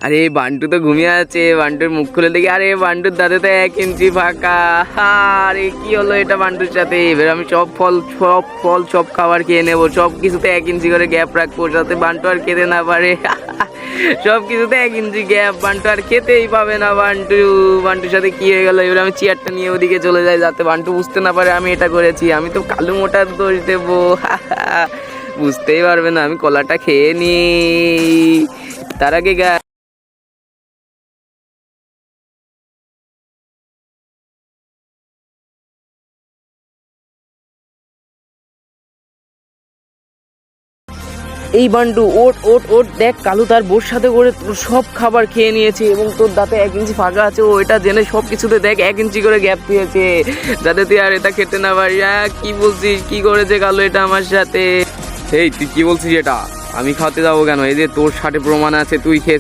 আরে বান্টু তো ঘুমিয়ে আছে, বান্টুর মুখ খুলে দেখি আরে বান্টুর দাঁতে তো 1 ইঞ্চি ফাঁকা। আরে কি হলো এটা বান্টুর সাথে? এবার আমি সব ফল সব খাবার খেয়ে নেবো, সব কিছুতে 1 ইঞ্চি করে গ্যাপ রাখবো যাতে বান্টু আর খেতে না পারে। সব কিছুতে 1 ইঞ্চি গ্যাপ, বান্টু আর খেতেই পাবে না। বান্টুর সাথে কি হয়ে গেল? এবার আমি চেয়ারটা নিয়ে ওদিকে চলে যাই যাতে বান্টু বুঝতে না পারে আমি এটা করেছি। আমি তো কালু মোটার দোষ দেবো। বুঝতেই পারবে না। আমি কলাটা খেয়ে নি, তার আগে এই বান্টু ওট ওট ওট, দেখ কালু তার বোর সাথে করে তোর সব খাবার খেয়ে নিয়েছে এবং তোর দাঁতে 1 ইঞ্চি ফাঁকা আছে। ও এটা জেনে সব কিছুতে দেখ 1 ইঞ্চি করে গ্যাপ দিয়েছে যাতে তুই আর এটা খেতে না পারি। কি বলছিস? কি করেছে কালু এটা আমার সাথে? এই তুই কি বলছিস? এটা আমি খাওয়াতে যাবো কেন? এই যে তোর সাথে প্রমাণ আছে তুই খেয়ে